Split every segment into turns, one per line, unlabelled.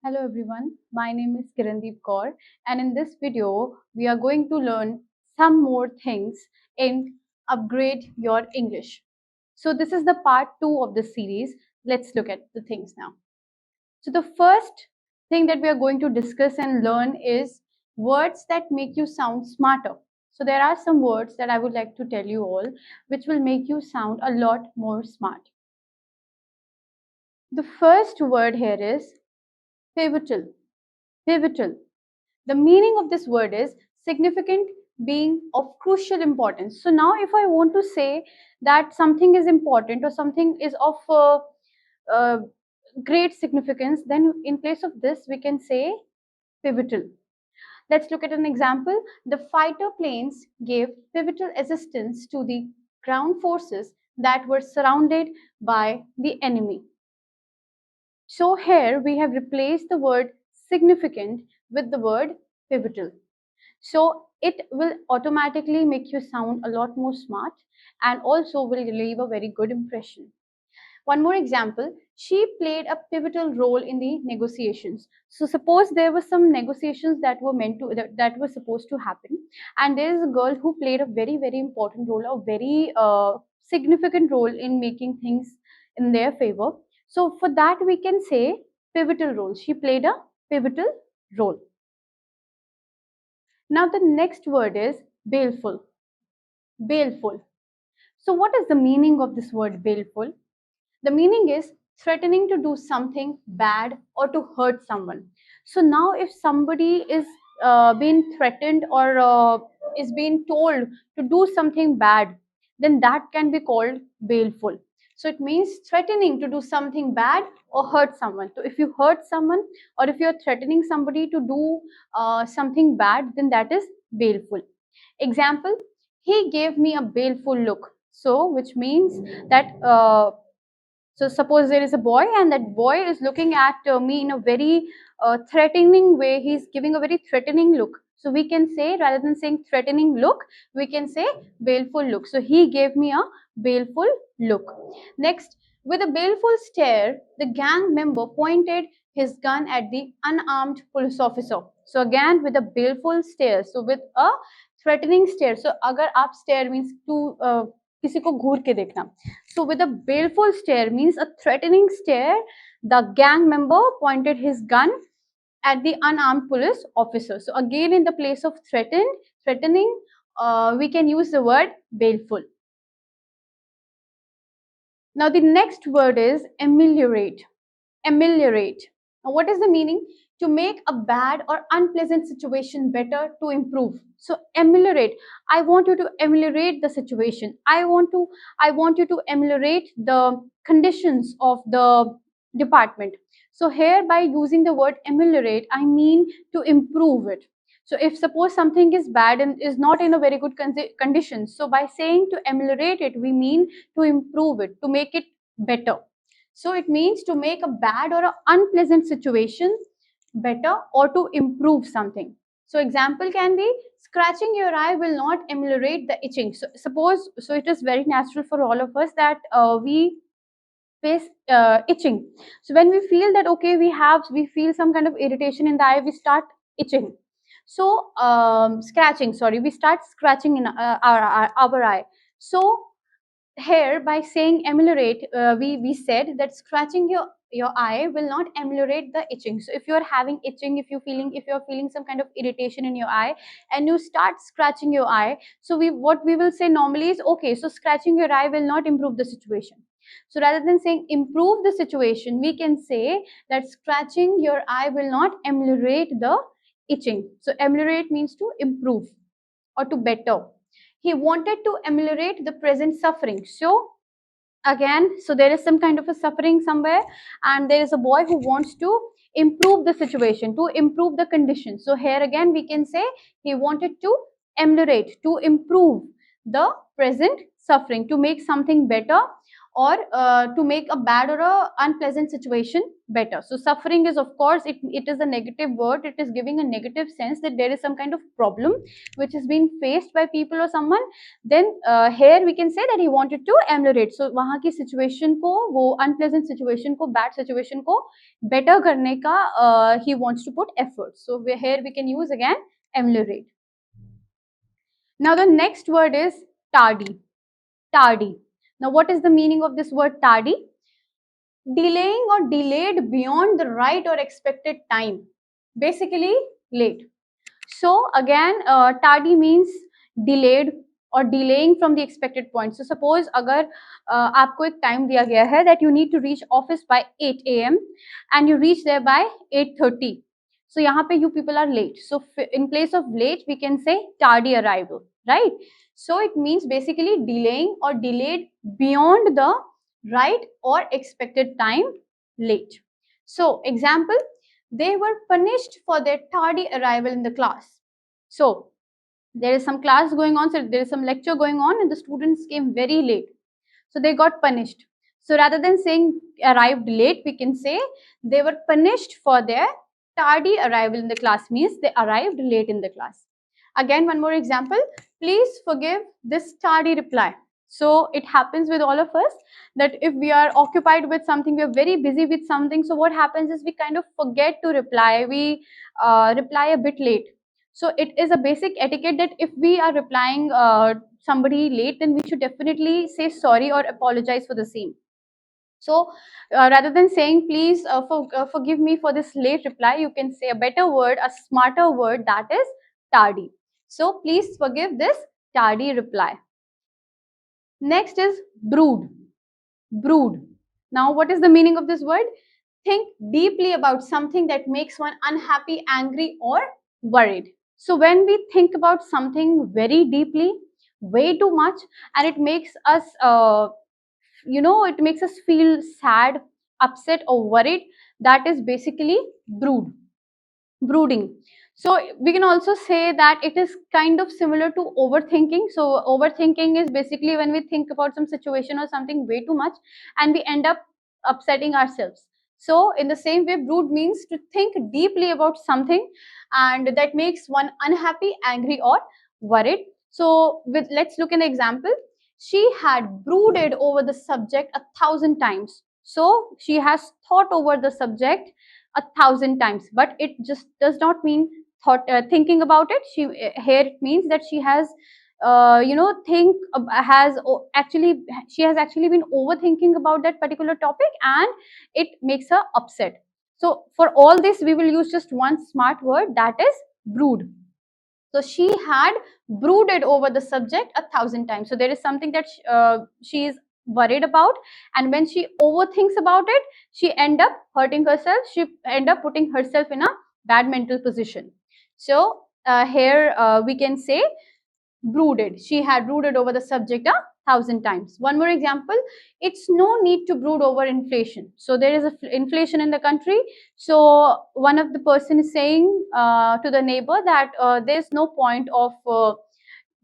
Hello everyone, my name is Kirandeep Kaur, and in this video we are going to learn some more things in Upgrade Your English. So this is the part 2 of the series. Let's look at the things now. So the first thing that we are going to discuss and learn is words that make you sound smarter. So there are some words that I would like to tell you all which will make you sound a lot more smart. The first word here is pivotal. Pivotal. The meaning of this word is significant, being of crucial importance. So now if I want to say that something is important or something is of uh, great significance, then in place of this we can say pivotal. Let's look at an example. The fighter planes gave pivotal assistance to the ground forces that were surrounded by the enemy. So here we have replaced the word significant with the word pivotal. So it will automatically make you sound a lot more smart and also will leave a very good impression. One more example, she played a pivotal role in the negotiations. So suppose there were some negotiations that were that were supposed to happen, and there is a girl who played a very important role, a very significant role in making things in their favor. So for that we can say pivotal role. She played a pivotal role. Now the next word is baleful. Baleful. So what is the meaning of this word baleful? The meaning is threatening to do something bad or to hurt someone. So now if somebody is being threatened or is being told to do something bad, then that can be called baleful. So it means threatening to do something bad or hurt someone. So if you hurt someone or if you're threatening somebody to do something bad, then that is baleful. Example, he gave me a baleful look. So which means that so suppose there is a boy and that boy is looking at me in a very threatening way. He's giving a very threatening look. So we can say, rather than saying threatening look, we can say baleful look. So he gave me a baleful look. Next, with a baleful stare, the gang member pointed his gun at the unarmed police officer. So again, with a baleful stare. So with a threatening stare. So agar आप stare means to किसी को घूर के देखना. So with a baleful stare means a threatening stare, the gang member pointed his gun at the unarmed police officer. So again, in the place of threatening, we can use the word baleful. Now the next word is ameliorate. Ameliorate. Now what is the meaning? To make a bad or unpleasant situation better, to improve. So ameliorate. I want you to ameliorate the situation. I want you to ameliorate the conditions of the department. So here by using the word ameliorate, I mean to improve it. So if suppose something is bad and is not in a very good condition, so by saying to ameliorate it, we mean to improve it, to make it better. So it means to make a bad or an unpleasant situation better or to improve something. So example can be scratching your eye will not ameliorate the itching. So suppose, so it is very natural for all of us that we face itching. So when we feel that okay, we feel some kind of irritation in the eye, we start itching. So scratching, sorry, we start scratching in our eye. So here by saying ameliorate, we said that scratching your eye will not ameliorate the itching. So if you're having itching, if you're feeling some kind of irritation in your eye and you start scratching your eye, so what we will say normally is okay, so scratching your eye will not improve the situation. So rather than saying improve the situation, we can say that scratching your eye will not ameliorate the itching. So ameliorate means to improve or to better. He wanted to ameliorate the present suffering. So again, so there is some kind of a suffering somewhere and there is a boy who wants to improve the situation, to improve the condition. So here again we can say he wanted to ameliorate, to improve the present suffering, to make something better, or to make a bad or a unpleasant situation better. So suffering is, of course, it is a negative word. It is giving a negative sense that there is some kind of problem which is being faced by people or someone. Then here we can say that he wanted to ameliorate. So वहाँ की situation को, वो unpleasant situation को, bad situation को better करने का he wants to put effort. So here we can use again ameliorate. Now the next word is tardy. Tardy. Now what is the meaning of this word tardy? Delaying or delayed beyond the right or expected time. Basically late. So again, tardy means delayed or delaying from the expected point. So suppose अगर आपको एक time दिया गया है that you need to reach office by 8 a.m. and you reach there by 8:30. So यहाँ पे you people are late. So in place of late, we can say tardy arrival, right? So it means basically delaying or delayed beyond the right or expected time, late. So example, they were punished for their tardy arrival in the class. So there is some class going on, so there is some lecture going on, and the students came very late. So they got punished. So rather than saying arrived late, we can say they were punished for their tardy arrival in the class, means they arrived late in the class. Again, one more example. Please forgive this tardy reply. So it happens with all of us that if we are occupied with something, we are very busy with something. So what happens is we kind of forget to reply. We reply a bit late. So it is a basic etiquette that if we are replying somebody late, then we should definitely say sorry or apologize for the same. So rather than saying please forgive me for this late reply, you can say a better word, a smarter word, that is tardy. So please forgive this tardy reply. Next is brood. Brood. Now what is the meaning of this word? Think deeply about something that makes one unhappy, angry, or worried. So when we think about something very deeply, way too much, and it makes us it makes us feel sad, upset, or worried, that is basically brood. Brooding. So we can also say that it is kind of similar to overthinking. So overthinking is basically when we think about some situation or something way too much and we end up upsetting ourselves. So in the same way, brood means to think deeply about something and that makes one unhappy, angry, or worried. So let's look at an example. She had brooded over the subject 1,000 times. So she has thought over the subject 1,000 times, but it just does not mean thinking about it. Here it means that she has think has actually she has actually been overthinking about that particular topic and it makes her upset. So for all this we will use just one smart word, that is brood. So she had brooded over the subject 1,000 times. So there is something that she is worried about, and when she overthinks about it, she end up hurting herself. She end up putting herself in a bad mental position. So here we can say brooded. She had brooded over the subject 1,000 times. One more example, it's no need to brood over inflation. So there is inflation in the country. So one of the person is saying to the neighbor that there's no point of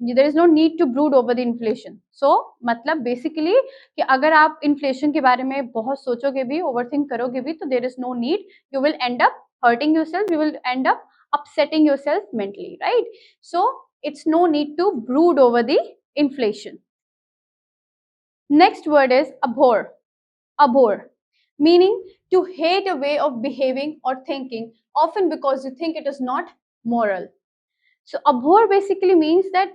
there is no need to brood over the inflation. So मतलब basically कि अगर आप inflation के बारे में बहुत सोचोगे भी, overthink करोगे भी, तो there is no need. You will end up hurting yourself. You will end up upsetting yourself mentally, right? So it's no need to brood over the inflation. Next word is abhor. Abhor, meaning to hate a way of behaving or thinking, often because you think it is not moral. So abhor basically means that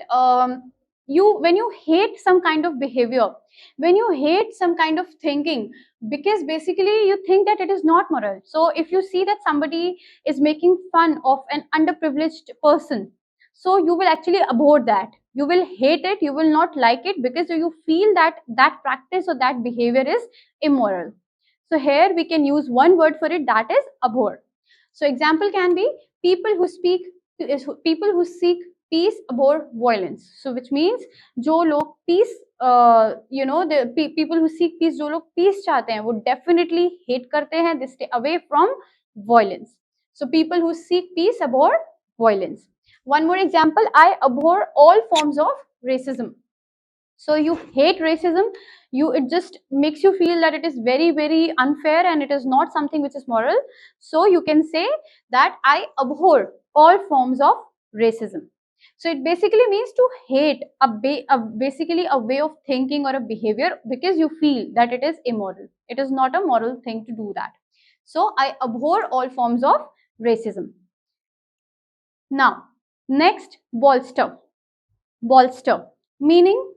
when you hate some kind of behavior, when you hate some kind of thinking, because basically you think that it is not moral. So if you see that somebody is making fun of an underprivileged person, so you will actually abhor that. You will hate it. You will not like it because you feel that that practice or that behavior is immoral. So here we can use one word for it, that is abhor. So example can be people who seek peace abhor violence. So which means जो लोग peace the people who seek peace, जो लोग peace चाहते हैं, वो definitely hate करते हैं, they stay away from violence. So people who seek peace abhor violence. One more example, I abhor all forms of racism. So you hate racism, it just makes you feel that it is very, very unfair and it is not something which is moral. So you can say that I abhor all forms of racism. So it basically means to hate basically a way of thinking or a behavior because you feel that it is immoral. It is not a moral thing to do that. So I abhor all forms of racism. Now, next, bolster. Bolster, meaning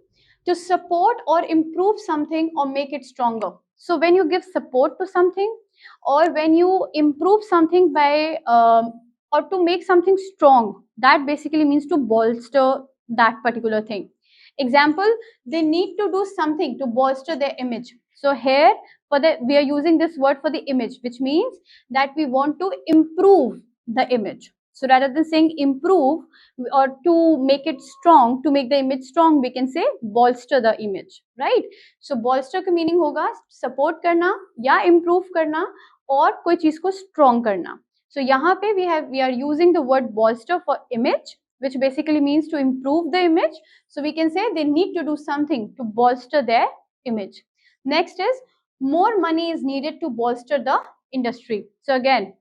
to support or improve something or make it stronger. So when you give support to something or when you improve something by or to make something strong, that basically means to bolster that particular thing. Example, they need to do something to bolster their image. So here for the we are using this word for the image, which means that we want to improve the image. So rather than saying improve, or to make it strong, to make the image strong, we can say bolster the image, right? So bolster का meaning होगा support करना या improve करना और कोई चीज को strong करना. So यहाँ पे we are using the word bolster for image, which basically means to improve the image. So we can say they need to do something to bolster their image. Next is more money is needed to bolster the industry. So again,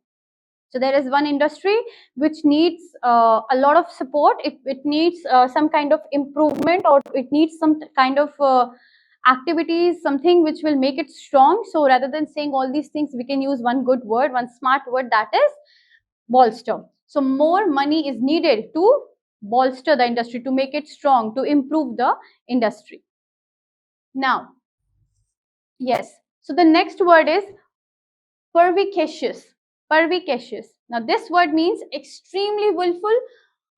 so there is one industry which needs a lot of support. It needs some kind of improvement, or it needs some kind of activities, something which will make it strong. So rather than saying all these things, we can use one good word, one smart word, that is bolster. So more money is needed to bolster the industry, to make it strong, to improve the industry. Now, yes. So the next word is pervicacious. Pervicacious. Now this word means extremely willful,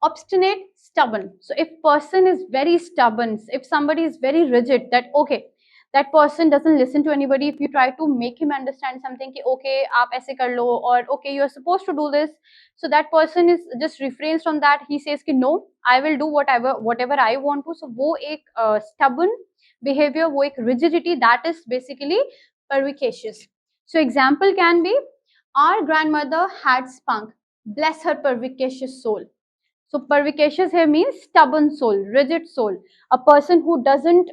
obstinate, stubborn. So if person is very stubborn, if somebody is very rigid, that okay, that person doesn't listen to anybody. If you try to make him understand something, ki, okay, aap aise kar lo, or okay, you are supposed to do this. So that person is just refrains from that. He says ki no, I will do whatever I want to. So wo ek stubborn behavior, wo ek rigidity, that is basically pervicacious. So example can be, our grandmother had spunk, bless her pervicacious soul. So pervicacious here means stubborn soul, rigid soul, a person who doesn't,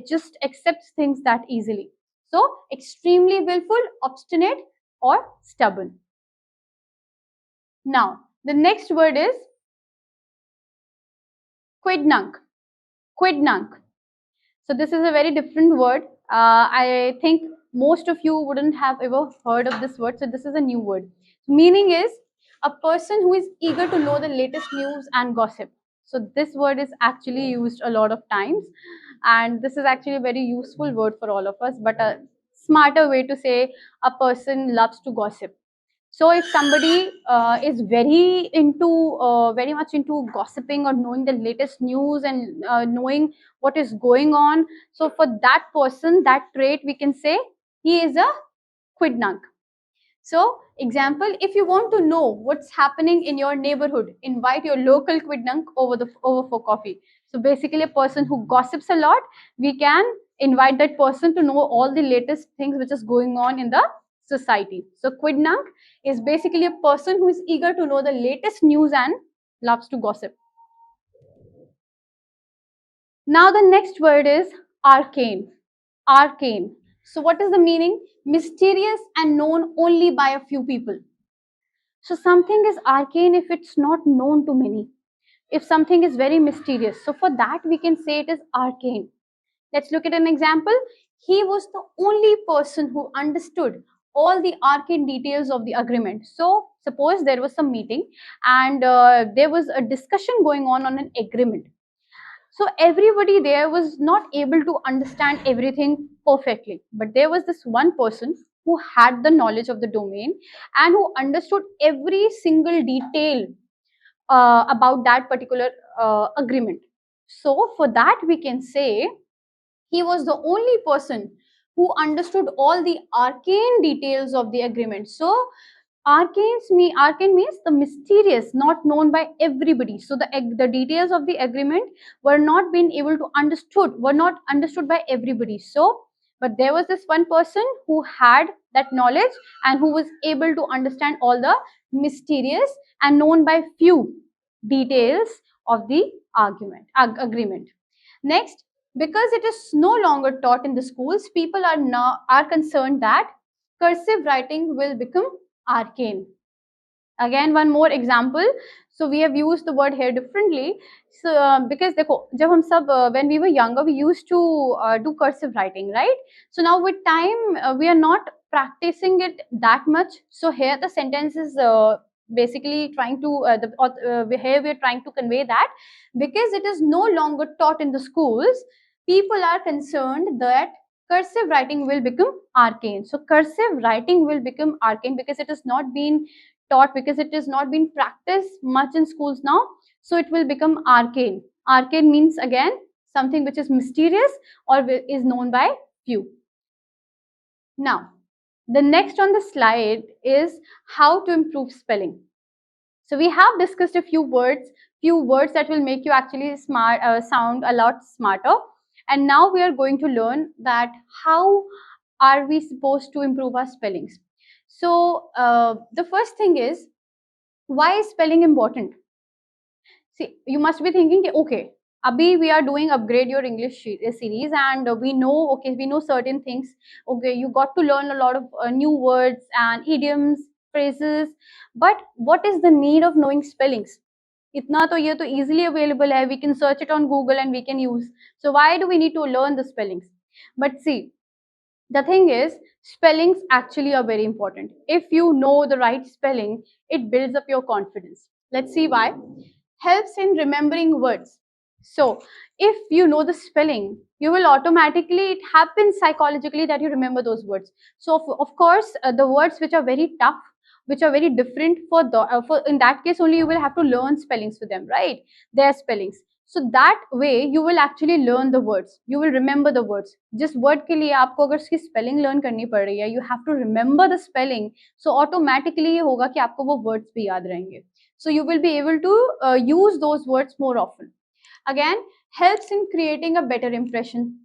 just accepts things that easily. So extremely willful, obstinate, or stubborn. Now the next word is quidnunc. Quidnunc. So this is a very different word. I think most of you wouldn't have ever heard of this word. So this is a new word. Meaning is a person who is eager to know the latest news and gossip. So this word is actually used a lot of times, and this is actually a very useful word for all of us. But a smarter way to say, a person loves to gossip. So if somebody is very much into gossiping or knowing the latest news and knowing what is going on, so for that person, that trait, we can say he is a quidnunc. So example, if you want to know what's happening in your neighborhood, invite your local quidnunc over for coffee. So basically a person who gossips a lot, we can invite that person to know all the latest things which is going on in the society. So quidnunc is basically a person who is eager to know the latest news and loves to gossip. Now the next word is arcane. Arcane. So what is the meaning? Mysterious and known only by a few people. So something is arcane if it's not known to many. If something is very mysterious, so for that we can say it is arcane. Let's look at an example. He was the only person who understood all the arcane details of the agreement. So suppose there was some meeting and there was a discussion going on an agreement. So everybody there was not able to understand everything perfectly, but there was this one person who had the knowledge of the domain and who understood every single detail about that particular agreement. So for that we can say he was the only person who understood all the arcane details of the agreement. So arcane means the mysterious, not known by everybody. So the details of the agreement were not understood by everybody. So but there was this one person who had that knowledge and who was able to understand all the mysterious and known by few details of the agreement. Next, because it is no longer taught in the schools, people are now are concerned that cursive writing will become arcane. Again, one more example. So we have used the word here differently. So because देखो जब हम सब when we were younger, we used to do cursive writing, right? So now with time, we are not practicing it that much. So here the sentence is basically trying to here we are trying to convey that because it is no longer taught in the schools, people are concerned that cursive writing will become arcane. So cursive writing will become arcane because it has not been taught, because it is not being practiced much in schools now. So it will become arcane. Arcane means again something which is mysterious or is known by few. Now, the next on the slide is how to improve spelling. So we have discussed a few words that will make you actually sound a lot smarter. And now we are going to learn that how are we supposed to improve our spellings. So the first thing is, why is spelling important? See, you must be thinking, okay, Abhi, we are doing upgrade your English series, and we know, okay, we know certain things. Okay, you got to learn a lot of new words and idioms, phrases. But what is the need of knowing spellings? इतना तो ये तो easily available है. We can search it on Google and we can use. So why do we need to learn the spellings? But see, the thing is, spellings actually are very important. If you know the right spelling, it builds up your confidence. Let's see why. Helps in remembering words. So if you know the spelling, you will automatically, it happens psychologically that you remember those words. So of course, the words which are very tough, which are very different for in that case only you will have to learn spellings for them, right? Their spellings. So that way you will actually learn the words, you will remember the words. Just word के लिए आपको अगर उसकी spelling learn करनी पड़ रही है, you have to remember the spelling. So automatically ये होगा कि आपको वो words भी याद रहेंगे. So you will be able to use those words more often. Again, helps in creating a better impression.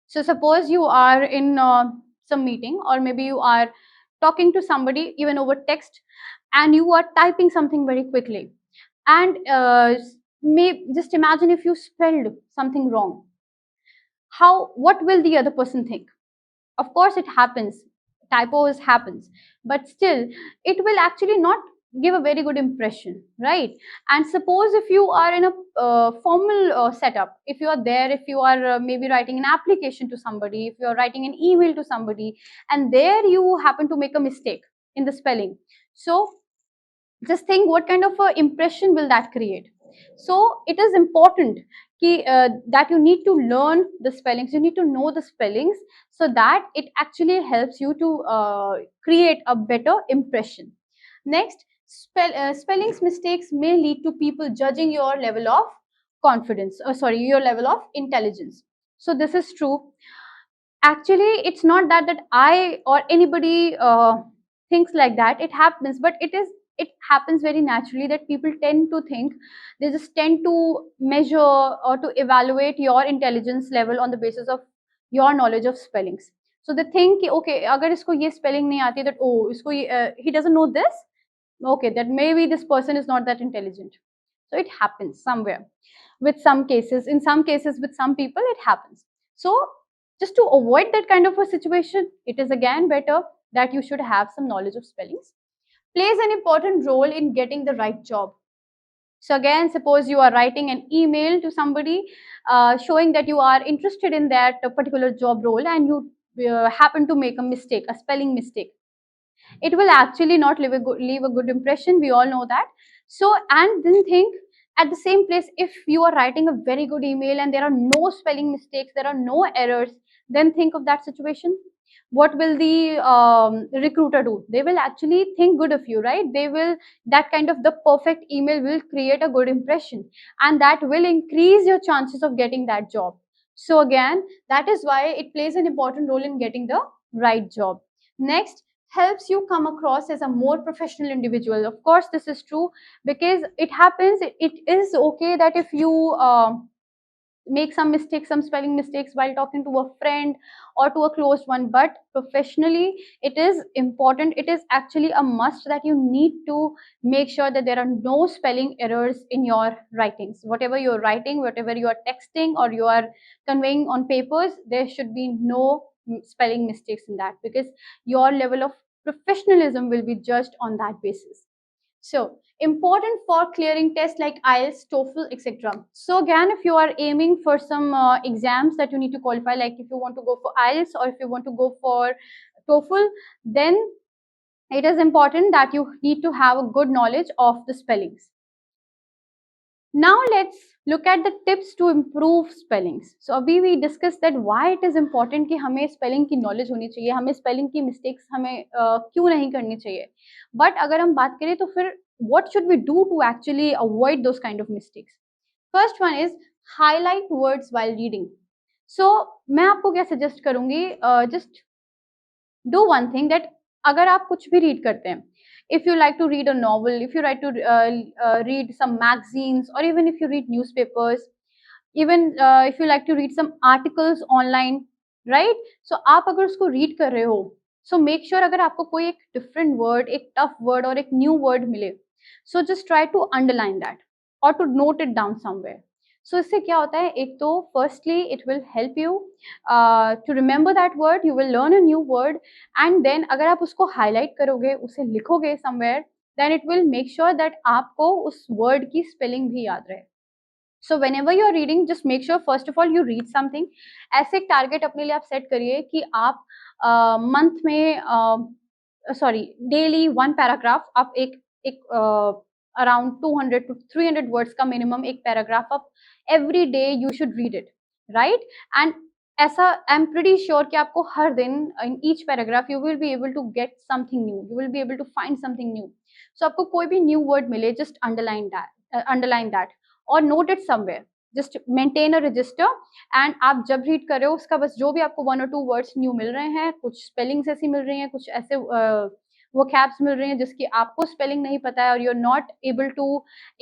So suppose you are in some meeting, or maybe you are talking to somebody even over text, and you are typing something very quickly, and may just imagine if you spelled something wrong, how, what will the other person think? Of course it happens, typos happens, but still it will actually not give a very good impression, right? And suppose if you are in a formal setup, if you are there, if you are maybe writing an application to somebody, if you are writing an email to somebody, and there you happen to make a mistake in the spelling, so just think what kind of a impression will that create. So it is important that you need to learn the spellings, you need to know the spellings, so that it actually helps you to create a better impression. Next, spellings mistakes may lead to people judging your level of confidence, or sorry, your level of intelligence. So this is true. Actually it's not that I or anybody thinks like that, it happens, but it happens very naturally that people tend to think, they just tend to measure or to evaluate your intelligence level on the basis of your knowledge of spellings. So they think कि, okay, अगर इसको ये spelling नहीं आती, that oh इसको he doesn't know this, okay, that maybe this person is not that intelligent. So it happens somewhere, with some cases, in some cases with some people it happens. So just to avoid that kind of a situation, it is again better that you should have some knowledge of spellings. Plays an important role in getting the right job. So again, suppose you are writing an email to somebody showing that you are interested in that particular job role, and you happen to make a mistake, a spelling mistake, it will actually not leave a good impression, we all know that. So and then think, at the same place, if you are writing a very good email and there are no spelling mistakes, there are no errors, then think of that situation. What will the recruiter do? They will actually think good of you, right? They will, that kind of the perfect email will create a good impression, and that will increase your chances of getting that job. So again, that is why it plays an important role in getting the right job. Next, helps you come across as a more professional individual. Of course this is true, because it happens, it is okay that if you make some mistakes, some spelling mistakes while talking to a friend or to a close one, but professionally it is important, it is actually a must that you need to make sure that there are no spelling errors in your writings. Whatever you're writing, whatever you are texting or you are conveying on papers, there should be no spelling mistakes in that, because your level of professionalism will be judged on that basis. So important for clearing tests like IELTS, TOEFL, etc. So again, if you are aiming for some exams that you need to qualify, like if you want to go for IELTS or if you want to go for TOEFL, then it is important that you need to have a good knowledge of the spellings. Now let's look at the tips to improve spellings. So अभी we discussed that why it is important कि हमें spelling की knowledge होनी चाहिए, हमें spelling की mistakes हमें क्यों नहीं करनी चाहिए. But अगर हम बात करें तो फिर what should we do to actually avoid those kind of mistakes? First one is highlight words while reading. So मैं आपको क्या suggest करूँगी, just do one thing that अगर आप कुछ भी read करते हैं, if you like to read a novel, if you like to read some magazines, or even if you read newspapers, even if you like to read some articles online, right? So आप अगर उसको read कर रहे हो, so make sure अगर आपको कोई एक different word, एक tough word और एक new word मिले, so just try to underline that or to note it down somewhere. So इससे क्या होता है, एक तो firstly it will help you to remember that word, you will learn a new word, and then अगर आप उसको highlight करोगे, उसे लिखोगे somewhere, then it will make sure that आपको उस word की spelling भी याद रहे. So whenever you are reading, just make sure first of all you read something. ऐसे एक target अपने लिए आप set करिए कि आप month में sorry daily one paragraph आप एक around 200 to 300 words का minimum एक paragraph आप every day you should read it, right? And ऐसा I'm pretty sure कि आपको हर दिन in each paragraph you will be able to get something new, you will be able to find something new. So आपको कोई भी new word मिले, just underline that और note it somewhere. Just maintain a register, and आप जब read कर रहे हो उसका बस जो भी आपको 1 or 2 words new मिल रहे हैं, कुछ spellings ऐसी मिल रही हैं, कुछ ऐसे vocabs मिल रहे हैं जिसकी आपको spelling नहीं पता है और you're not able to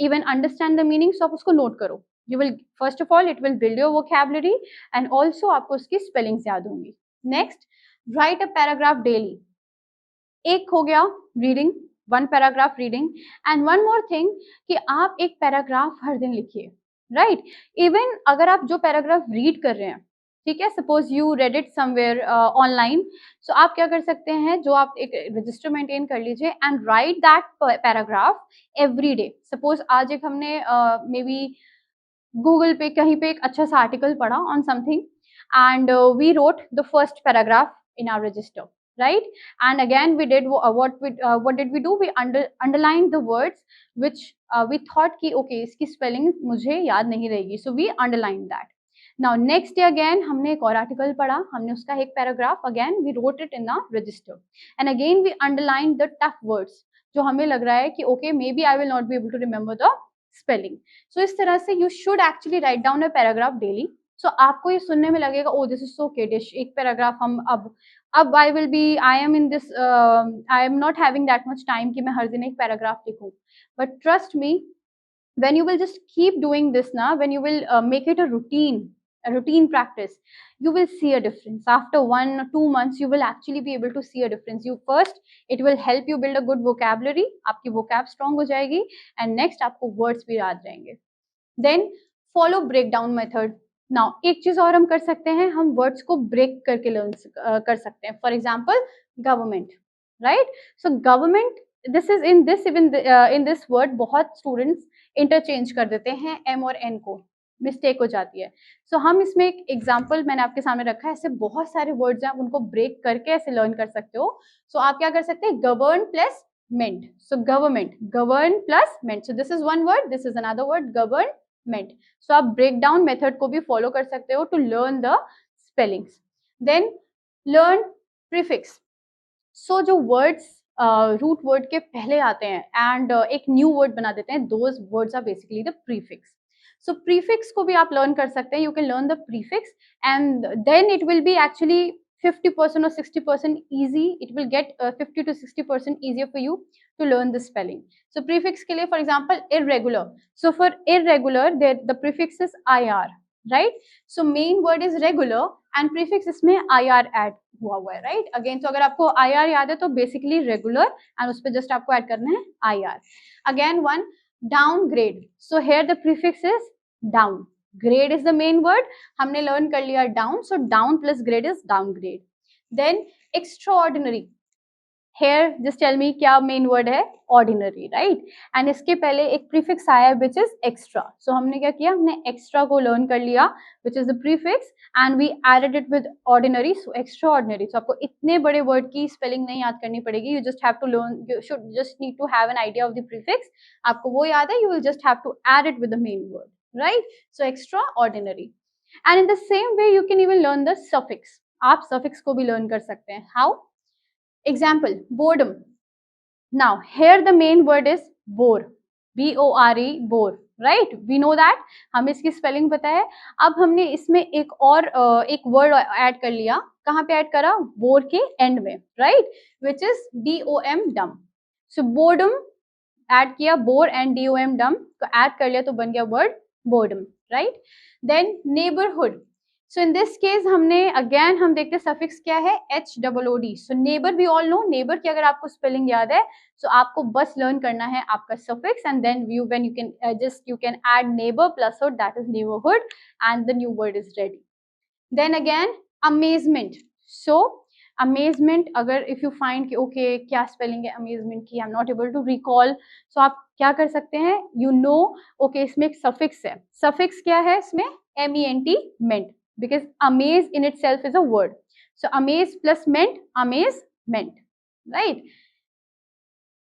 even understand the meaning, so आप उसको note करो. You will, first of all, it will build your vocabulary and also आपको उसकी spellings याद होंगी. Next, write a paragraph daily. एक हो गया reading, one paragraph reading, and one more thing कि आप एक पैराग्राफ हर दिन लिखिए, राइट? इवन अगर आप जो पैराग्राफ रीड कर रहे हैं, ठीक है, suppose you read it somewhere online, so आप क्या कर सकते हैं, जो आप एक रजिस्टर मेंटेन कर लीजिए and right that paragraph every day. Suppose आज एक हमने मे बी गूगल पे कहीं पे एक अच्छा सा आर्टिकल पढ़ा on something, and we wrote the first paragraph in our register, right? And again we did what did we do, we underlined the words which we thought ki okay iski spelling mujhe yaad nahi rahegi, so we underlined that. Now next day again हमने एक और article पढ़ा, हमने उसका एक paragraph again we wrote it in a register, and again we underlined the tough words जो हमें लग रहा है कि okay maybe I will not be able to remember the spelling. So इस तरह से you should actually write down a paragraph daily. So आपको ये सुनने में लगेगा oh this is so kiddish, एक पैराग्राफ हम अब I am in this I am not having that much time कि मैं हर दिन एक पैराग्राफ लिखूं. But trust me, when you will just keep doing this now, when you will make it a routine practice, you will see a difference. After 1 or 2 months, you will actually be able to see a difference. You first, it will help you build a good vocabulary. आपकी vocab strong हो जाएगी, and next आपको words भी याद रहेंगे. Then follow breakdown method. Now एक चीज और हम कर सकते हैं, हम words को break करके learn कर सकते हैं. For example, government, right? So government, this is in this even in this word बहुत students interchange कर देते हैं m और n को, मिस्टेक हो जाती है. सो हम इसमें एक एग्जाम्पल मैंने आपके सामने रखा है, ऐसे बहुत सारे वर्ड्स हैं, आप उनको ब्रेक करके ऐसे लर्न कर सकते हो. सो आप क्या कर सकते हैं, govern plus ment. So government, govern plus ment, so this is one word, this is another word, government. So आप ब्रेक डाउन मेथड को भी फॉलो कर सकते हो to learn the spellings. Then learn prefix. So जो words root word के पहले आते हैं एंड एक न्यू वर्ड बना देते हैं, those words are basically the prefix. So prefix को भी आप लर्न कर सकते हैं. You can learn the prefix and then it will be actually 50% or 60% easy. It will get 50 to 60% easier for you to learn the spelling. So prefix के लिए, for example, irregular. So for irregular, the prefix is IR, right. So main word is regular and prefix इसमें I R add हुआ है, right. Again तो अगर आपको I R याद है तो बेसिकली रेगुलर एंड उस पर जस्ट आपको ऐड करना है I R. Again one, downgrade. So here the prefix is down. Grade is the main word. हमने लर्न कर लिया down, so down plus grade is downgrade. Then extraordinary. Here just tell me क्या main word है? Ordinary, right. And इसके पहले एक prefix आया है विच इज एक्स्ट्रा. सो हमने क्या किया, हमने एक्स्ट्रा को लर्न कर लिया which is the prefix and we added it with ordinary, so extra ordinary. So आपको इतने बड़े वर्ड की स्पेलिंग नहीं याद करनी पड़ेगी. You just have to learn, you should just need to have an idea of the prefix. आपको वो याद है, you will just have to add it with the main word, right. So extra ordinary. And in the same way you can even learn the suffix. आप suffix को भी learn कर सकते हैं. How? Example, boredom. Now, here the main word is bore, B-O-R-E, bore, right? We know that. हमें इसकी spelling पता है. अब हमने इसमें एक और एक वर्ड ऐड कर लिया. कहाँ पे ऐड करा? बोर के एंड में, right? Which is D-O-M, dumb. So boredom add किया, बोर एंड D-O-M, dumb. तो ऐड कर लिया तो बन गया word boredom, right? Then neighborhood. So in this case हमने अगेन हम देखते हैं सफिक्स क्या है, H double O D. So neighbour we all know, neighbour की अगर आपको स्पेलिंग याद है सो आपको बस लर्न करना है आपका suffix and then you when you can just you can add neighbour plus hood, that is neighbourhood and the new word is ready. Then again amazement. So amazement, अगर इफ यू फाइंड कि okay क्या spelling है amazement की, I am not able to recall, so आप क्या कर सकते हैं, यू नो ओके इसमें एक सफिक्स है. सफिक्स क्या है इसमें? MENT, meant, because amaze in itself is a word. So amaze plus meant, amazement, right?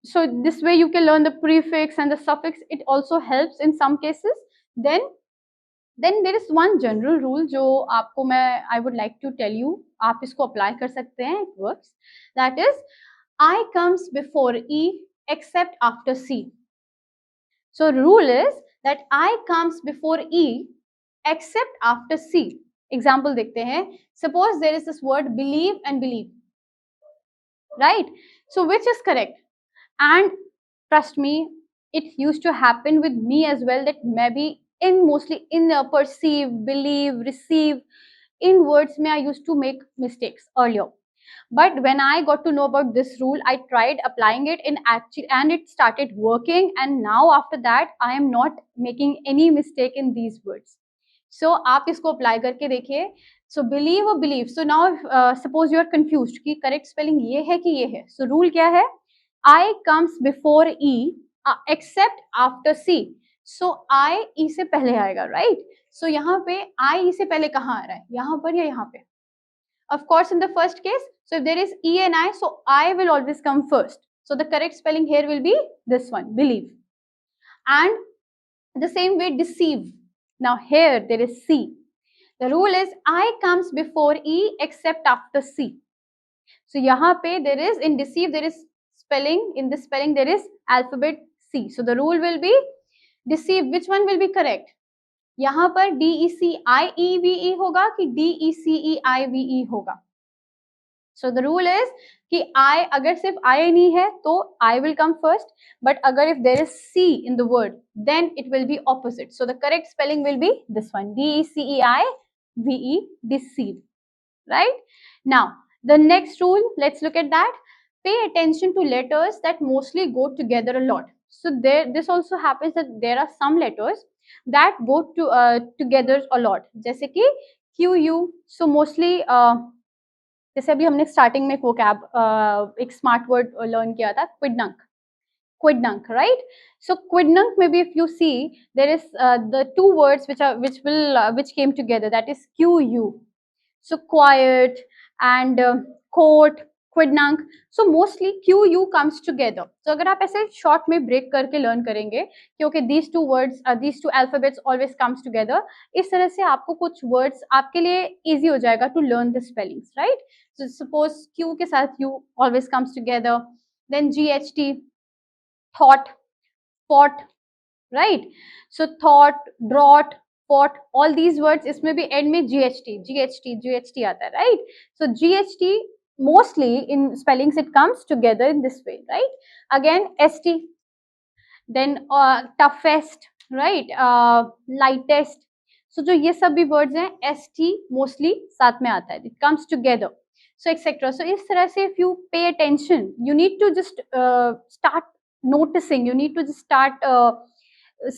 So this way you can learn the prefix and the suffix. It also helps in some cases. Then there is one general rule जो आपको मैं I would like to tell you. आप इसको apply कर सकते हैं. It works. That is, I comes before E except after C. So rule is that I comes before E except after C. Example देखते हैं. Suppose there is this word believe and believe, right. So which is correct? And trust me, it used to happen with me as well, that maybe in mostly in perceive, believe, receive, in words mein I used to make mistakes earlier. But when I got to know about this rule, I tried applying it in actually and it started working, and now after that I am not making any mistake in these words. So आप इसको apply करके देखिए. So believe और believe. So now suppose you are confused कि correct spelling ये है कि ये है. सो रूल क्या है? I comes before E except after C. So I E से पहले आएगा, राइट. सो यहाँ पे आई ई से पहले कहाँ आ रहा है? यहाँ पर या यहाँ पे? Of course, in the first case, so if there is E and I, so I will always come first. So the correct spelling here will be this one, believe. And the same way, deceive. Now here there is C. The rule is I comes before E except after C. So यहाँ पे there is, in deceive there is spelling, in this spelling there is alphabet C. So the rule will be deceive. Which one will be correct? यहाँ पर DECIEVE होगा कि DECEIVE होगा. So the rule is कि I अगर सिर्फ I नहीं है तो I will come first, but अगर if there is C in the word, then it will be opposite. So the correct spelling will be this one, DECEIVE, deceive, right? Now the next rule, let's look at that. Pay attention to letters that mostly go together a lot. So this also happens that there are some letters that go together a lot. जैसे कि QU. So mostly जैसे अभी हमने starting में vocab एक smart word learn किया था, क्विडनंक. क्विडनंक, right. सो क्विडनंक में भी if you see there is the two words which came together, that is QU. So quiet and court, quidnunk. So mostly QU comes together. So अगर आप ऐसे short में break करके learn करेंगे कि okay these two words, these two alphabets always comes together, इस तरह से आपको कुछ words आपके लिए easy हो जाएगा to learn the spellings, right? So suppose Q के साथ U always comes together. Then GHT, thought, pot, right? So thought, drought, pot, all these words इसमें भी end में GHT आता है, right? So GHT mostly in spellings it comes together in this way, right? Again ST, then toughest, right? Lightest. सो जो ये सब भी words हैं एस टी मोस्टली साथ में आता है, it comes together, so etcetera. So इस तरह से if you pay attention you need to just start noticing, you need to just start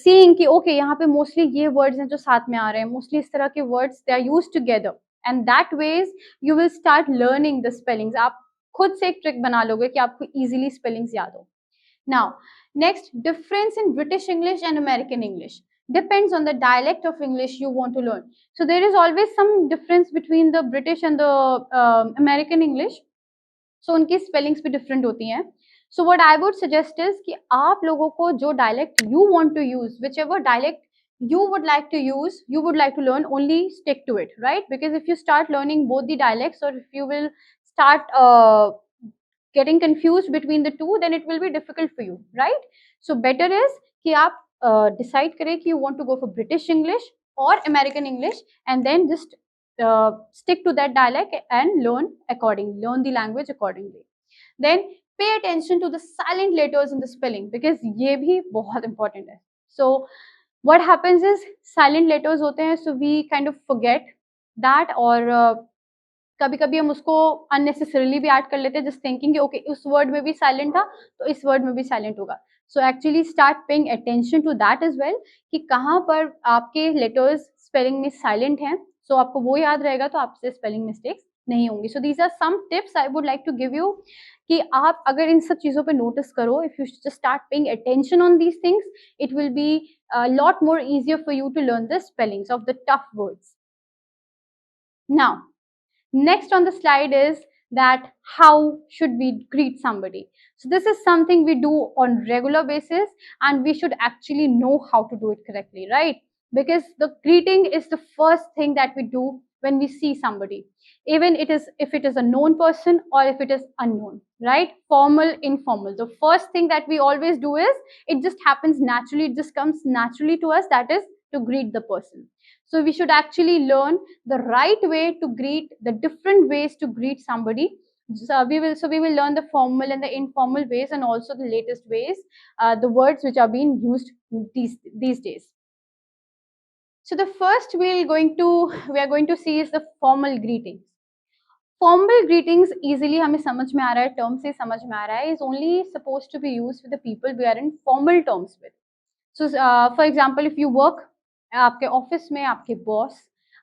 seeing कि ओके यहाँ पे मोस्टली ये वर्ड्स हैं जो साथ में आ रहे हैं, मोस्टली इस तरह के words they are use together, and that ways you will start learning the spellings. आप खुद से एक ट्रिक बना लोगे कि आपको इजीली स्पेलिंग्स याद हो. Now, next, difference in British English and American English depends on the dialect of English you want to learn. So there is always some difference between the British and the American English. So उनकी spellings भी different होती हैं. So what I would suggest is कि आप लोगों को जो dialect you want to use, whichever dialect you would like to use, you would like to learn, only stick to it, right? Because if you start learning both the dialects, or if you will start getting confused between the two, then it will be difficult for you, right? So better is कि आप decide करें कि you want to go for British English or American English, and then just stick to that dialect and learn accordingly, learn the language accordingly. Then pay attention to the silent letters in the spelling, because ये भी बहुत important है. So what happens is silent letters होते हैं, so we kind of forget that, और कभी कभी हम उसको अननेसेसरीली भी ऐड कर लेते हैं, जस्ट थिंकिंग कि ओके उस वर्ड में भी साइलेंट था तो इस वर्ड में भी साइलेंट होगा. So actually start paying attention to that as well, कि कहाँ पर आपके लेटर्स स्पेलिंग में साइलेंट हैं, सो आपको वो याद रहेगा तो आपसे स्पेलिंग मिस्टेक्स नहीं होंगी. So these are some tips I would like to give you, कि आप अगर इन सब चीज़ों पे नोटिस करो, if you just start paying attention on these things, it will be lot more easier for you to learn the spellings of the tough words. Now, next on the slide is that how should we greet somebody. So this is something we do on regular basis, and we should actually know how to do it correctly, right? Because the greeting is the first thing that we do when we see somebody, even it is if it is a known person or if it is unknown, right? Formal, informal, the first thing that we always do is, it just happens naturally, it just comes naturally to us, that is to greet the person. So we should actually learn the right way to greet, the different ways to greet somebody. So we will learn the formal and the informal ways, and also the latest ways, the words which are being used these days. So the first we are going to see is the formal greetings. Formal greetings easily हमें समझ में आ रहा है, term से समझ में आ रहा है, is only supposed to be used with the people we are in formal terms with. So for example, if you work, आपके ऑफिस में आपके बॉस,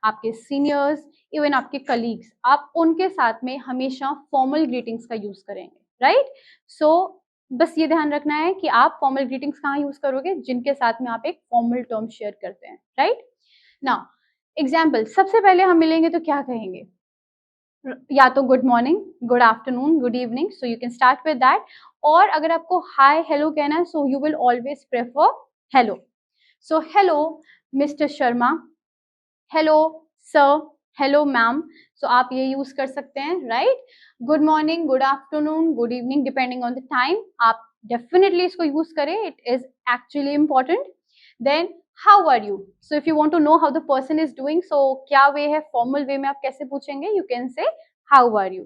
आपके सीनियर्स, इवन आपके कलीग्स, आप उनके साथ में हमेशा फॉर्मल ग्रीटिंग्स का यूज करेंगे, राइट? सो बस ये ध्यान रखना है कि आप फॉर्मल ग्रीटिंग्स कहाँ यूज करोगे, जिनके साथ में आप एक फॉर्मल टर्म शेयर करते हैं, राइट? नाउ एग्जाम्पल, सबसे पहले हम मिलेंगे तो क्या कहेंगे? या तो good morning, good afternoon, good evening, so you can start with that. और अगर आपको हाय हेलो कहना है, so you will always prefer hello. So hello mister Sharma, hello sir, hello ma'am, so आप ये यूज कर सकते हैं, right? Good morning, good afternoon, good evening, depending on the time, आप डेफिनेटली इसको यूज करें, it is actually important. Then how are you, so if you want to know how the person is doing, so क्या way है formal way में आप कैसे पूछेंगे, you can say how are you.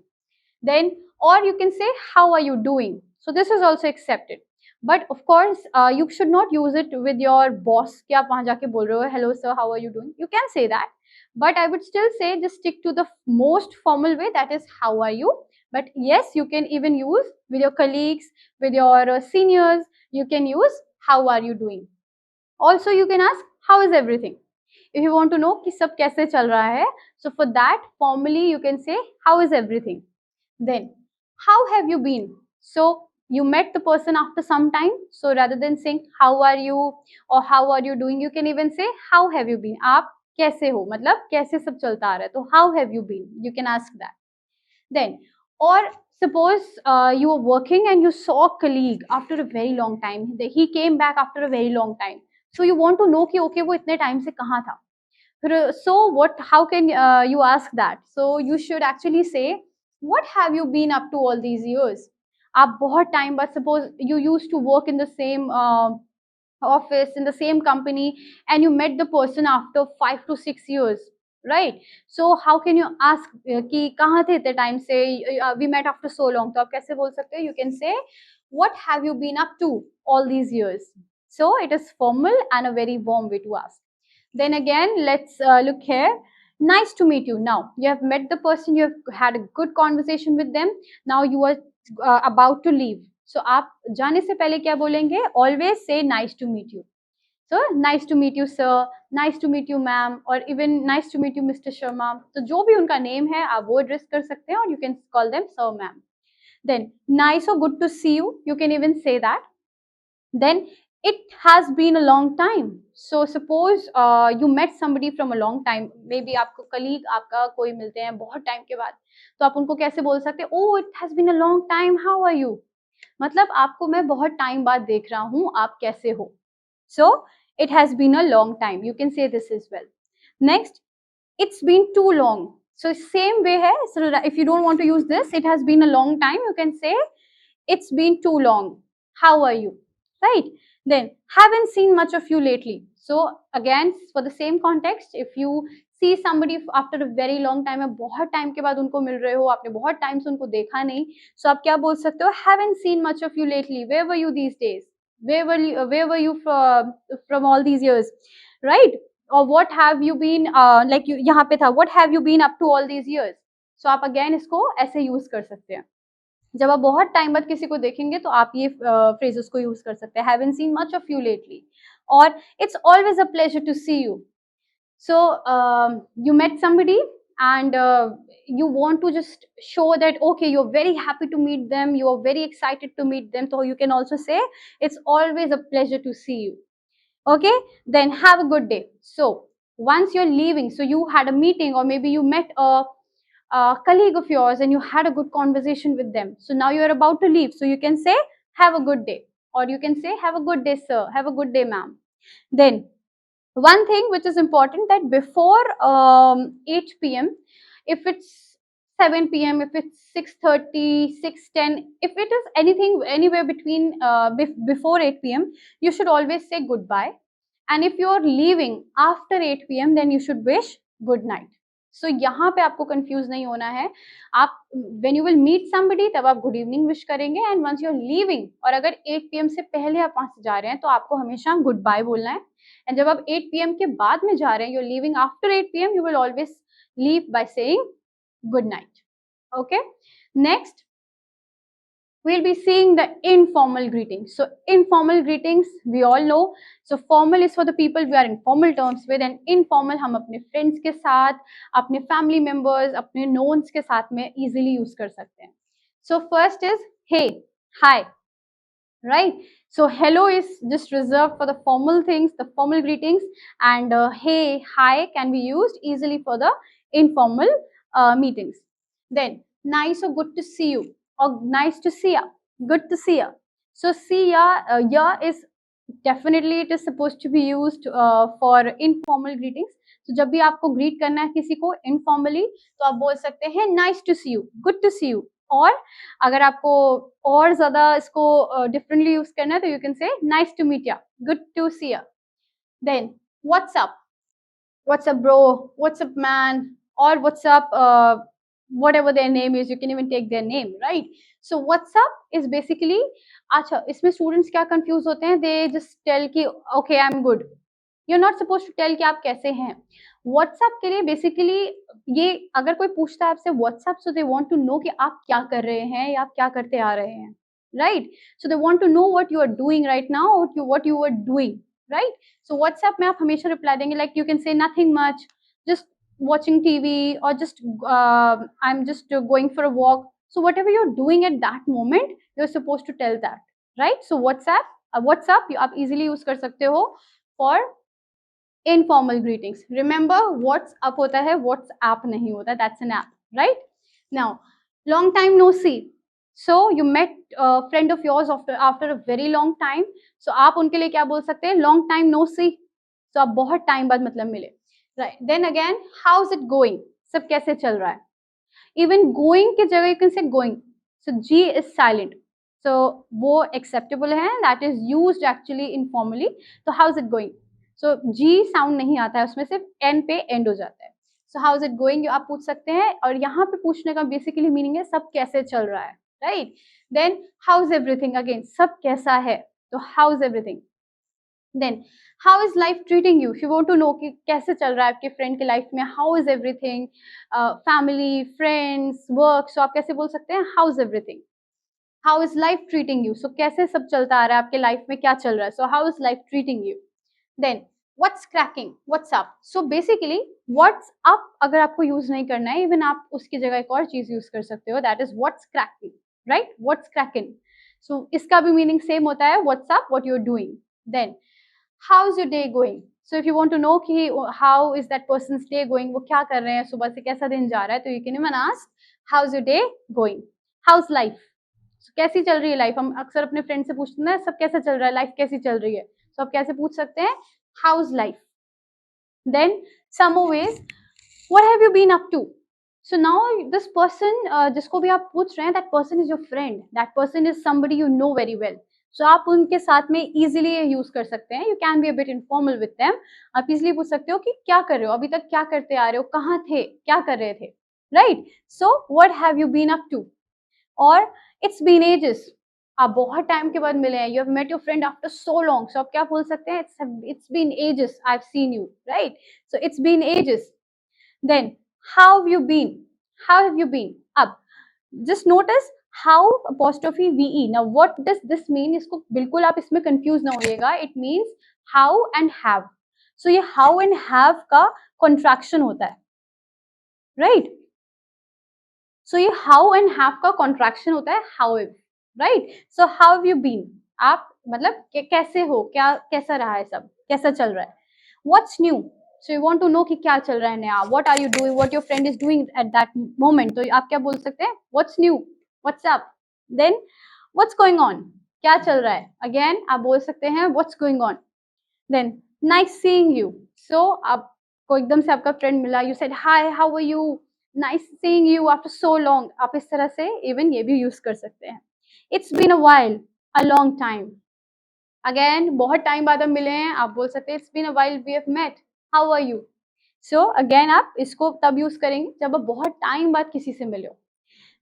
Then, or you can say how are you doing, so this is also accepted. But of course you should not use it with your boss कि आप वहाँ जाके बोल रहे हो hello sir how are you doing, you can say that, but I would still say just stick to the most formal way, that is how are you. But yes, you can even use with your colleagues, with your seniors, you can use how are you doing. Also you can ask how is everything, if you want to know कि सब कैसे चल रहा है, so for that formally you can say how is everything. Then, how have you been? So you met the person after some time. So rather than saying how are you or how are you doing, you can even say how have you been. आप कैसे हो, मतलब कैसे सब चलता आ रहा है, तो how have you been? You can ask that. Then, or suppose you were working and you saw a colleague after a very long time. He came back after a very long time. So you want to know कि okay वो इतने time से कहाँ था. So what? How can you ask that? So you should actually say, what have you been up to all these years? आप बहुत time बाद, suppose you used to work in the same office, in the same company, and you met the person after 5 to 6 years, right? So how can you ask कि कहाँ थे इतने time से, we met after so long, तो आप कैसे बोल सकते हो? You can say, what have you been up to all these years? So it is formal and a very warm way to ask. Then again, let's look here. Nice to meet you. Now you have met the person, you have had a good conversation with them. Now you are about to leave. So आप जाने से पहले क्या बोलेंगे? Always say nice to meet you. So nice to meet you, sir. Nice to meet you, ma'am. Or even nice to meet you, Mr. Sharma. तो जो भी उनका name है, आप वो address कर सकते हैं और you can call them sir, ma'am. Then nice or good to see you. You can even say that. Then it has been a long time. So suppose you met somebody from a long time. Maybe आपको colleague आपका कोई मिलते हैं बहुत time के बाद, तो आप उनको कैसे बोल सकते हैं? Oh, it has been a long time. How are you? मतलब आपको मैं बहुत time बाद देख रहा हूँ, आप कैसे हो? So it has been a long time. You can say this as well. Next, it's been too long. So same way hai. So if you don't want to use this, it has been a long time, you can say it's been too long. How are you? Right? Then haven't seen much of you lately. So again, for the same context, if you see somebody after a very long time, बहुत time के बाद उनको मिल रहे हो, आपने बहुत time से उनको देखा नहीं, so आप क्या बोल सकते हो? Haven't seen much of you lately. Where were you these days? Where were you from all these years? Right? Or what have you been like you यहाँ पे था, what have you been up to all these years? So आप again इसको ऐसे use कर सकते हैं. जब आप बहुत टाइम बाद किसी को देखेंगे तो आप ये phrases को use कर सकते हैं. Haven't seen much of you lately. Or it's always a pleasure to see you. So you met somebody and you want to just show that okay, you're very happy to meet them, you are very excited to meet them, so you can also say it's always a pleasure to see you. Okay, then have a good day. So once you're leaving, so you had a meeting or maybe you met a colleague of yours and you had a good conversation with them, so now you're about to leave, so you can say have a good day, or you can say have a good day sir, have a good day ma'am. Then one thing which is important, that before 8 p.m, if it's 7 p.m, if it's 6:30, 6:10, if it is anything anywhere between before 8 p.m, you should always say goodbye. And if you're leaving after 8 p.m, then you should wish good night. So यहाँ पे आपको confuse नहीं होना है. आप when you will meet somebody तब आप good evening wish करेंगे, and once you're leaving, और अगर 8 p.m से पहले आप वहां से जा रहे हैं तो आपको हमेशा goodbye बोलना है. And जब आप 8 p.m के बाद में जा रहे हैं, you're leaving after 8 p.m, you will always leave by saying good night. Okay. Next, we'll be seeing the informal greetings. So informal greetings, we all know. So formal is for the people we are in formal terms with, and informal हम अपने friends के साथ, अपने family members, अपने knowns के साथ में easily use कर सकते हैं. So first is hey, hi, right? So hello is just reserved for the formal things, the formal greetings, and hey, hi can be used easily for the informal meetings. Then nice or good to see you, or nice to see ya, good to see ya. So see ya, ya is definitely it is supposed to be used for informal greetings. So जब भी आपको greet करना है किसी को informally, तो आप बोल सकते हैं nice to see you, good to see you. और अगर आपको और ज़्यादा इसको differently use करना है तो you can say nice to meet ya, good to see ya. Then what's up? What's up bro? What's up man? Or what's up whatever their name is, you can even take their name, right? So what's up is basically, अच्छा इसमें students क्या confuse होते हैं, they just tell कि okay I'm good. You're not supposed to tell कि आप कैसे हैं. WhatsApp के लिए basically ये अगर कोई पूछता है आपसे WhatsApp, so they want to know कि आप क्या कर रहे हैं या आप क्या करते आ रहे हैं, right? So they want to know what you are doing right now, what you were doing, right? So WhatsApp में आप हमेशा reply देंगे, like you can say nothing much, just watching TV, or just I'm just going for a walk. So whatever you're doing at that moment, you're supposed to tell that, right? So WhatsApp you आप easily use कर सकते हो for informal greetings. Remember, WhatsApp होता है, WhatsApp नहीं होता. That's an app, right? Now, long time no see. So you met a friend of yours after a very long time. So आप उनके लिए क्या बोल सकते हैं? Long time no see. So आप बहुत time बाद मतलब मिले. Right. Then again, how's it going? सब कैसे चल रहा है? Even going की जगह you can say going. So G is silent. So वो acceptable है. That is used actually informally. So how's it going? So G sound नहीं आता है, उसमें सिर्फ N पे end हो जाता है. So how's it going? आप पूछ सकते हैं, और यहाँ पे पूछने का basically meaning है सब कैसे चल रहा है, right? Then how's everything? Again सब कैसा है, तो how's everything? Then how is life treating you, you want to know कि कैसे चल रहा है आपके फ्रेंड की लाइफ में, how is everything, family friends work, so आप कैसे बोल सकते हैं how is everything, how is life treating you, so कैसे सब चलता आ रहा है आपके लाइफ में, क्या चल रहा है, so how is life treating you. Then what's cracking, what's up, so basically what's up अगर आपको यूज नहीं करना है, इवन आप उसकी जगह एक और चीज यूज कर सकते हो, that is what's cracking, right, what's cracking. So इसका भी मीनिंग सेम होता है, what's up, what you are doing. Then how is your day going, so if you want to know कि how is that person's day going, वो क्या कर रहे हैं, सुबह से कैसा दिन जा रहा है, तो you can even ask how is your day going, how is life, कैसी चल रही है लाइफ, हम अक्सर अपने फ्रेंड से पूछते हैं सब कैसा चल रहा है, लाइफ कैसी चल रही है, तो आप कैसे पूछ सकते हैं how is life. Then some ways what have you been up to, so now this person जिसको भी आप पूछ रहे हैं, that person is your friend, that person is somebody you know very well, so आप उनके साथ में easily ये use कर सकते हैं, you can be a bit informal with them, आप easily पूछ सकते हो कि क्या कर रहे हो अभी तक, क्या करते आ रहे हो, कहाँ थे, क्या कर रहे थे, right, so what have you been up to, और इट्स बीन एजेस, आप बहुत टाइम के बाद मिले हैं, you have met your friend after so long, so आप क्या बोल सकते हैं, it's been ages I have seen you, right, so it's been ages. Then how have you been, how have you been, अब just notice how apostrophe ve, now what does this mean, इसको बिल्कुल आप इसमें confuse ना होइएगा, it means how and have, so ये how and have का contraction होता है, राइट, सो ये हाउ एंड हैव का कॉन्ट्रैक्शन होता है how, right, so how have you been, आप मतलब कैसे हो, क्या कैसा रहा है, सब कैसा चल रहा है। What's new, so you want to know कि क्या चल रहा है नया, what are you doing, what your friend is doing at that moment, तो आप क्या बोल सकते हैं what's new, what's up. Then what's going on, क्या चल रहा है, अगेन आप बोल सकते हैं what's going on. Then nice seeing you, so आपको एकदम से आपका फ्रेंड मिला, you said hi how are you, nice seeing you after so long, आप इस तरह से इवन ये भी यूज कर सकते हैं। It's been a while, a long time, again बहुत टाइम बाद हम मिले हैं, आप बोल सकते हैं it's been a while we have met, how are you, so again आप इसको तब यूज करेंगे जब आप बहुत टाइम बाद किसी से मिले हो।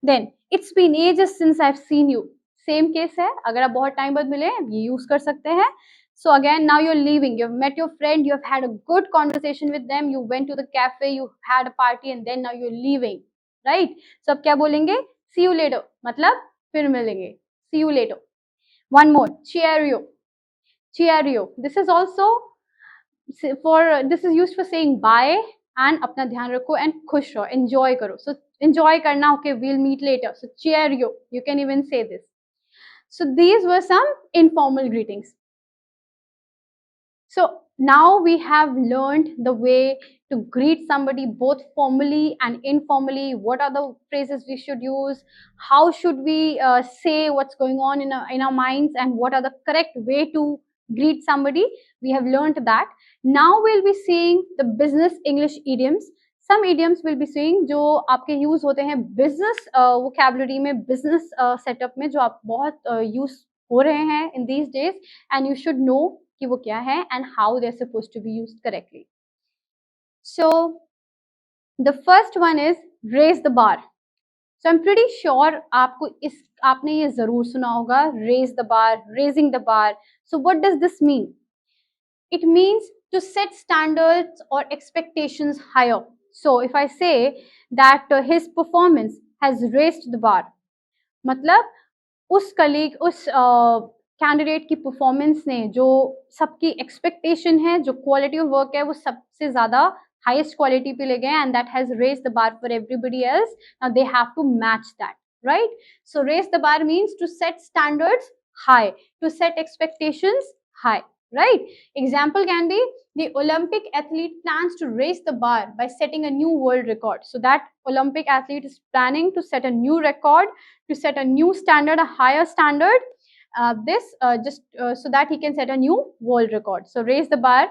Then it's been ages since I have seen you, same case है, अगर आप बहुत टाइम बाद मिले ये यूज कर सकते हैं। So again now you are leaving, you have met your friend, you have had a good conversation with them, you went to the cafe, you had a party and then now you are leaving, right, so अब क्या बोलेंगे see you later, मतलब फिर मिलेंगे, see you later. One more, cheerio, cheerio, this is also for, this is used for saying bye and अपना ध्यान रखो and खुश रहो, enjoy करो, so enjoy करना, okay, we'll meet later, so cheerio, you can even say this. So these were some informal greetings. So now we have learned the way to greet somebody both formally and informally. What are the phrases we should use? How should we say what's going on in our minds? And what are the correct way to greet somebody? We have learned that. Now we'll be seeing the business English idioms. Some idioms will be seeing जो आपके use होते हैं business vocabulary में, business setup में, जो आप बहुत use हो रहे हैं in these days, and you should know कि वो क्या है and how they're supposed to be used correctly. So the first one is raise the bar. So I'm pretty sure आपको इस आपने ये जरूर सुना होगा, raise the bar, raising the bar. So what does this mean? It means to set standards or expectations higher. So if I say that his performance has raised the bar, मतलब उस colleague, उस candidate की performance ने जो सबकी expectation है, जो quality of work है, वो सबसे ज्यादा हाईएस्ट क्वालिटी पे ले गए, and that has raise the bar for everybody else, now they have to match that, right, so raise the bar means to set standards high, to set expectations high, right? Example can be the Olympic athlete plans to raise the bar by setting a new world record. So that Olympic athlete is planning to set a new record, to set a new standard, a higher standard, this just so that he can set a new world record. So raise the bar.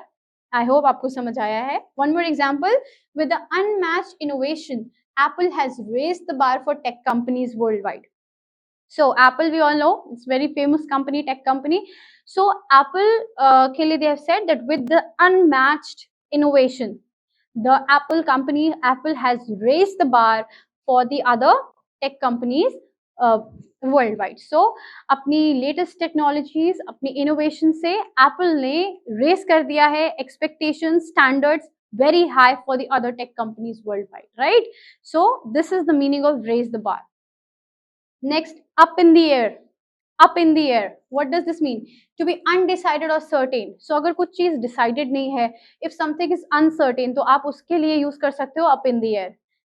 I hope आपको समझ आया है. One more example, with the unmatched innovation, Apple has raised the bar for tech companies worldwide. So Apple, we all know, it's very famous company, tech company. So Apple के लिए they have said that with the unmatched innovation, the Apple company, Apple has raised the bar for the other tech companies world wide. So अपनी latest technologies, अपनी innovation से Apple ने raise कर दिया है expectation standards very high for the other tech companies worldwide, right? So this is the meaning of raise the bar. Next, up in the air. Up in the air, what does this mean? To be undecided or certain. So अगर कुछ चीज decided नहीं है, if something is uncertain, तो आप उसके लिए use कर सकते हो up in the air.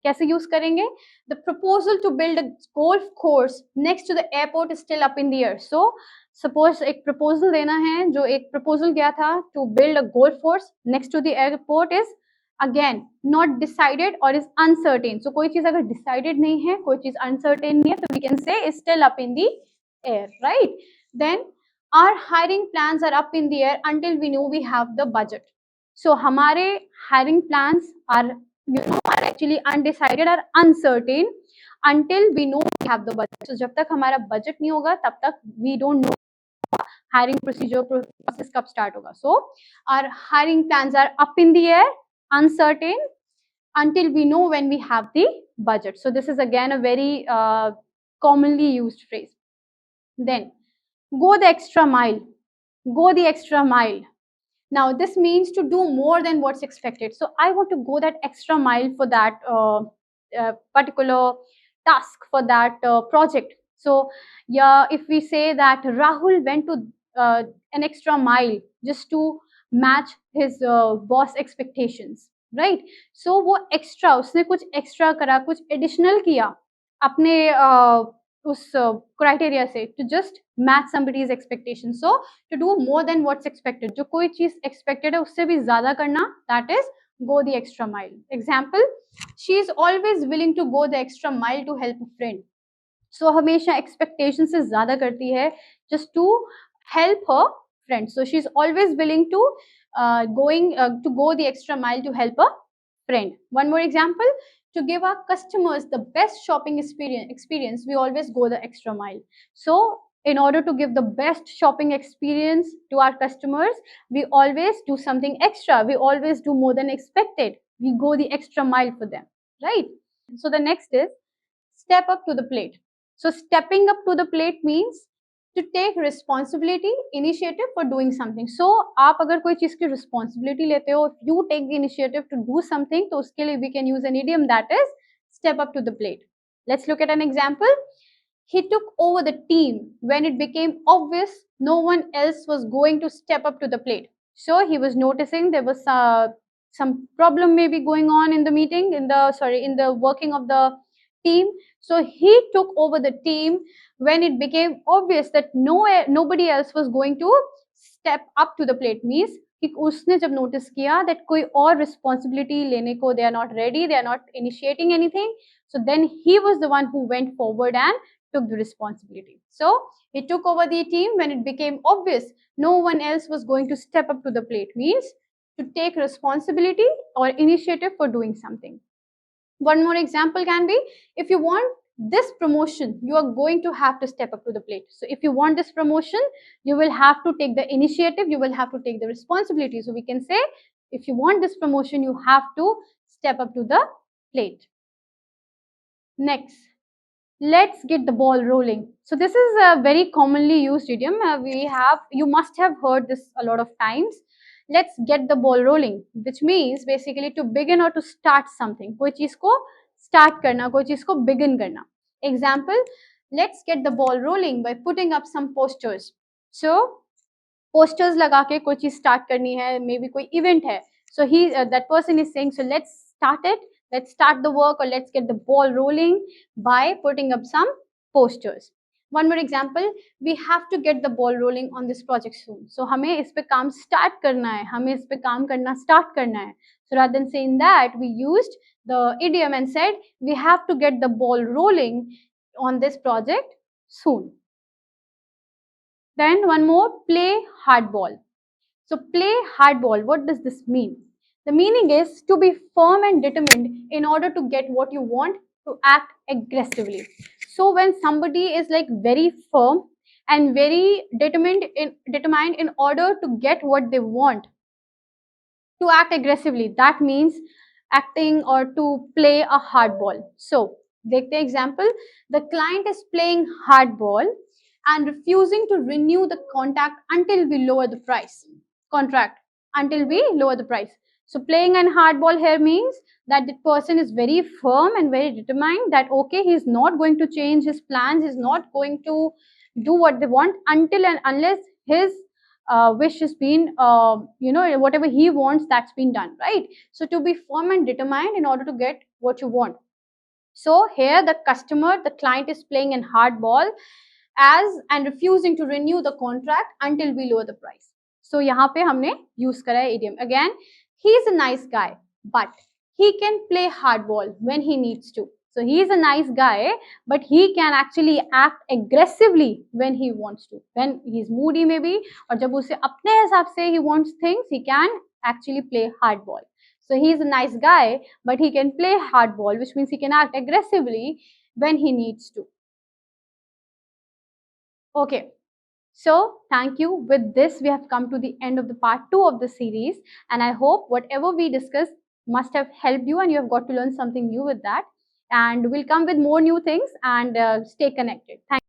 कैसे यूज करेंगे? The proposal to build a golf course next to the airport is still up in the air. So suppose एक proposal देना है, जो एक proposal गया था to build a golf course next to the airport is again not decided or is uncertain. So कोई चीज अगर decided नहीं है, कोई चीज uncertain नहीं है, तो we can say is still up in the air, right? Then our hiring plans are up in the air until we know we have the budget. So हमारे hiring plans are are actually undecided or uncertain until we know we have the budget. So जब तक हमारा budget नहीं होगा तब तक we don't know hiring procedure process कब start होगा. So our hiring plans are up in the air, uncertain until we know when we have the budget. So this is again a very commonly used phrase. Then go the extra mile. Go the extra mile. Now this means to do more than what's expected. So I want to go that extra mile for that particular task, for that project. So yeah, if we say that Rahul went to an extra mile just to match his boss expectations, right? So वो extra, उसने कुछ extra करा, कुछ additional किया अपने उस criteria से to just match somebody's expectation. So to do more than what's expected, जो कोई चीज expected है उससे भी ज्यादा करना, that is go the extra mile. Example, she is always willing to go the extra mile to help a friend. So हमेशा expectation से ज्यादा करती है just to help her friend. So she is always willing to to go the extra mile to help a friend. One more example, to give our customers the best shopping experience, we always go the extra mile. So in order to give the best shopping experience to our customers, we always do something extra, we always do more than expected, we go the extra mile for them, right? So the next is step up to the plate. So stepping up to the plate means to take responsibility, initiative for doing something. So आप अगर कोई चीज की responsibility लेते हो, if you take the initiative to do something, तो उसके लिए we can use an idiom that is step up to the plate. Let's look at an example. He took over the team when it became obvious no one else was going to step up to the plate. So he was noticing there was some problem maybe going on in the meeting, in the working of the team. So he took over the team when it became obvious that nobody else was going to step up to the plate. Means कि उसने जब notice किया that कोई और responsibility लेने को they are not ready, they are not initiating anything, so then he was the one who went forward and took the responsibility. So he took over the team when it became obvious no one else was going to step up to the plate. Means to take responsibility or initiative for doing something. One more example can be, if you want this promotion, you are going to have to step up to the plate. So if you want this promotion, you will have to take the initiative, you will have to take the responsibility. So we can say, if you want this promotion, you have to step up to the plate. Next, let's get the ball rolling. So this is a very commonly used idiom. You must have heard this a lot of times. Let's get the ball rolling, which means basically to begin or to start something. कोई चीज को start करना, कोई चीज को begin करना. Example, let's get the ball rolling by putting up some posters. So posters लगा के कोई चीज start करनी है, maybe कोई event है. So that person is saying, so let's start it. Let's start the work or let's get the ball rolling by putting up some posters. One more example, we have to get the ball rolling on this project soon. So हमें इस पे काम start करना है, हमें इस पे काम करना start करना है. So rather than saying that, we used the idiom and said we have to get the ball rolling on this project soon. Then one more, play hardball. So play hardball, what does this mean? The meaning is to be firm and determined in order to get what you want, to act aggressively. So when somebody is like very firm and very determined in order to get what they want, to act aggressively, that means acting or to play a hardball. So देखते हैं example. The client is playing hardball and refusing to renew the contract until we lower the price. Contract until we lower the price. So playing an hardball here means that the person is very firm and very determined that okay, he's not going to change his plans, he's not going to do what they want until and unless his wish has been, whatever he wants, that's been done, right? So to be firm and determined in order to get what you want. So here the client is playing in hardball as and refusing to renew the contract until we lower the price. So यहाँ पे हमने use करा है idiom. Again, he is a nice guy, but he can play hardball when he needs to. So he is a nice guy, but he can actually act aggressively when he wants to. When he's moody maybe, और जब उसे अपने हिसाब से he wants things, he can actually play hardball. So he's a nice guy, but he can play hardball, which means he can act aggressively when he needs to. Okay, so thank you. With this, we have come to the end of the part 2 of the series, and I hope whatever we discussed must have helped you and you have got to learn something new with that. And we'll come with more new things and stay connected. Thank